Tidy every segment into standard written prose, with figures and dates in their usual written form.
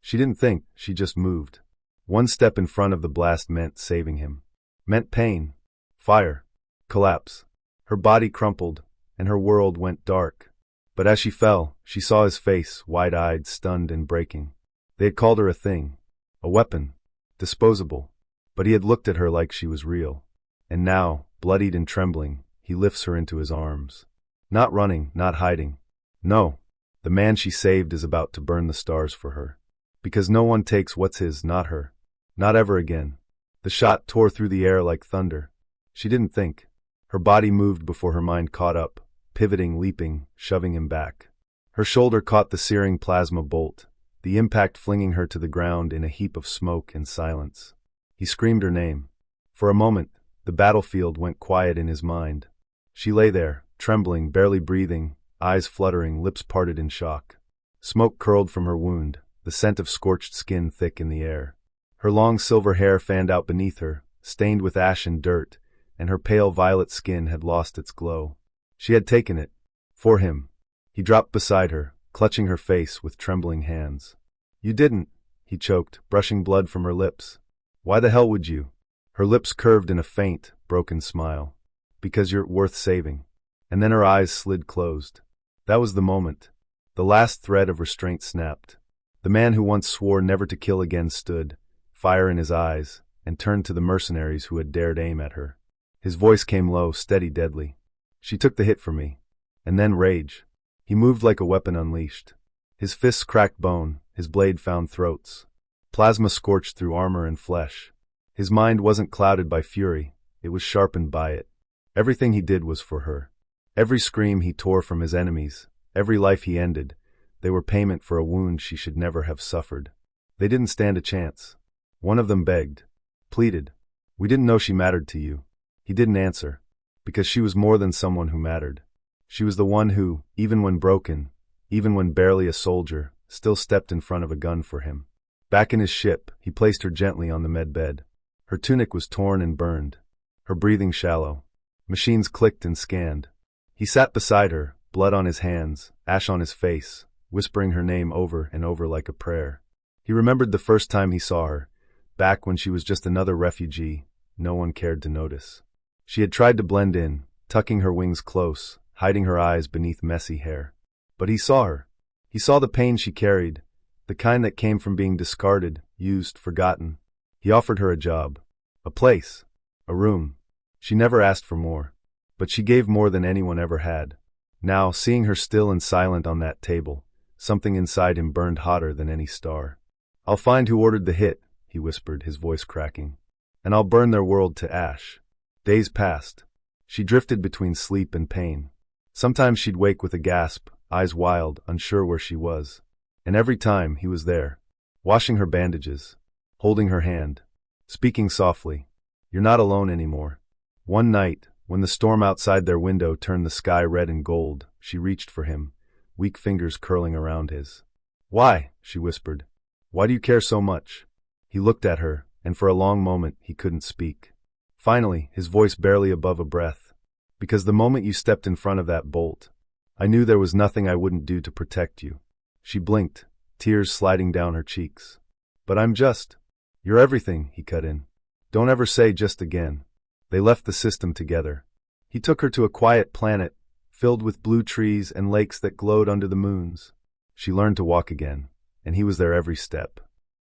She didn't think, she just moved. One step in front of the blast meant saving him. Meant pain, fire, collapse. Her body crumpled, and her world went dark. But as she fell, she saw his face, wide-eyed, stunned and breaking. They had called her a thing, a weapon, disposable. But he had looked at her like she was real. And now, bloodied and trembling, he lifts her into his arms. Not running, not hiding. No, the man she saved is about to burn the stars for her. Because no one takes what's his, not her. Not ever again. The shot tore through the air like thunder. She didn't think. Her body moved before her mind caught up, pivoting, leaping, shoving him back. Her shoulder caught the searing plasma bolt, the impact flinging her to the ground in a heap of smoke and silence. He screamed her name. For a moment, the battlefield went quiet in his mind. She lay there, trembling, barely breathing, eyes fluttering, lips parted in shock. Smoke curled from her wound, the scent of scorched skin thick in the air. Her long silver hair fanned out beneath her, stained with ash and dirt, and her pale violet skin had lost its glow. She had taken it. For him. He dropped beside her, clutching her face with trembling hands. "You didn't," he choked, brushing blood from her lips. "Why the hell would you?" Her lips curved in a faint, broken smile. "Because you're worth saving." And then her eyes slid closed. That was the moment. The last thread of restraint snapped. The man who once swore never to kill again stood, fire in his eyes, and turned to the mercenaries who had dared aim at her. His voice came low, steady, deadly. "She took the hit for me." And then rage. He moved like a weapon unleashed. His fists cracked bone, his blade found throats. Plasma scorched through armor and flesh. His mind wasn't clouded by fury, it was sharpened by it. Everything he did was for her. Every scream he tore from his enemies, every life he ended, they were payment for a wound she should never have suffered. They didn't stand a chance. One of them begged, pleaded. "We didn't know she mattered to you." He didn't answer, because she was more than someone who mattered. She was the one who, even when broken, even when barely a soldier, still stepped in front of a gun for him. Back in his ship, he placed her gently on the med bed. Her tunic was torn and burned, her breathing shallow. Machines clicked and scanned. He sat beside her, blood on his hands, ash on his face, whispering her name over and over like a prayer. He remembered the first time he saw her, back when she was just another refugee, no one cared to notice. She had tried to blend in, tucking her wings close, hiding her eyes beneath messy hair. But he saw her. He saw the pain she carried, the kind that came from being discarded, used, forgotten. He offered her a job, a place, a room. She never asked for more, but she gave more than anyone ever had. Now, seeing her still and silent on that table, something inside him burned hotter than any star. "I'll find who ordered the hit," he whispered, his voice cracking. "And I'll burn their world to ash." Days passed. She drifted between sleep and pain. Sometimes she'd wake with a gasp, eyes wild, unsure where she was. And every time he was there, washing her bandages, holding her hand, speaking softly, "You're not alone anymore." One night, when the storm outside their window turned the sky red and gold, she reached for him, weak fingers curling around his. "Why?" she whispered. "Why do you care so much?" He looked at her, and for a long moment he couldn't speak. Finally, his voice barely above a breath. "Because the moment you stepped in front of that bolt, I knew there was nothing I wouldn't do to protect you." She blinked, tears sliding down her cheeks. "But I'm just—" "You're everything," he cut in. "Don't ever say just again." They left the system together. He took her to a quiet planet, filled with blue trees and lakes that glowed under the moons. She learned to walk again, and he was there every step.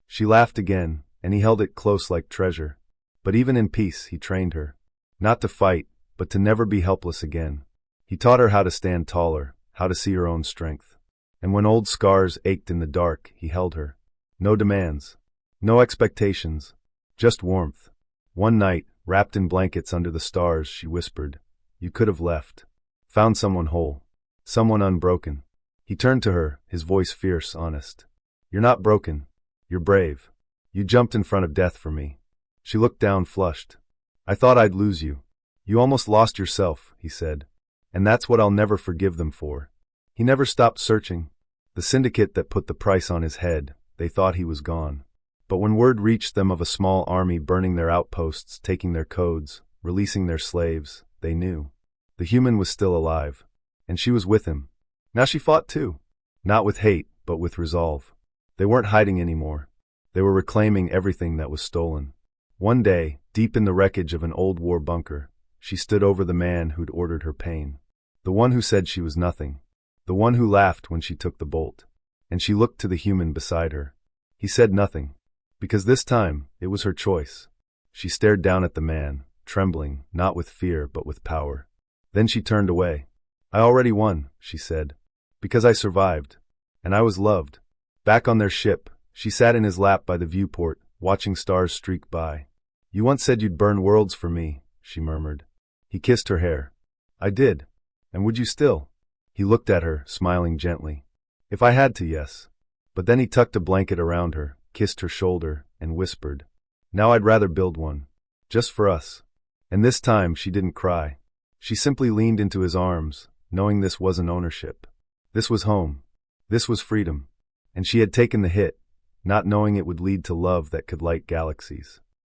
She laughed again, and he held it close like treasure. But even in peace, he trained her. Not to fight, but to never be helpless again. He taught her how to stand taller, how to see her own strength. And when old scars ached in the dark, he held her. No demands. No expectations. Just warmth. One night, wrapped in blankets under the stars, she whispered, "You could have left. Found someone whole. Someone unbroken." He turned to her, his voice fierce, honest. "You're not broken. You're brave. You jumped in front of death for me." She looked down, flushed. "I thought I'd lose you. You almost lost yourself," he said. "And that's what I'll never forgive them for." He never stopped searching. The syndicate that put the price on his head, they thought he was gone. But when word reached them of a small army burning their outposts, taking their codes, releasing their slaves, they knew. The human was still alive. And she was with him. Now she fought too. Not with hate, but with resolve. They weren't hiding anymore. They were reclaiming everything that was stolen. One day, deep in the wreckage of an old war bunker, she stood over the man who'd ordered her pain. The one who said she was nothing. The one who laughed when she took the bolt. And she looked to the human beside her. He said nothing. Because this time, it was her choice. She stared down at the man, trembling, not with fear but with power. Then she turned away. I already won, she said. Because I survived. And I was loved. Back on their ship, she sat in his lap by the viewport, watching stars streak by. You once said you'd burn worlds for me, she murmured. He kissed her hair. I did. And would you still? He looked at her, smiling gently. If I had to, yes. But then he tucked a blanket around her, kissed her shoulder, and whispered, Now I'd rather build one. Just for us. And this time she didn't cry. She simply leaned into his arms, knowing this wasn't ownership. This was home. This was freedom. And she had taken the hit, not knowing it would lead to love that could light galaxies.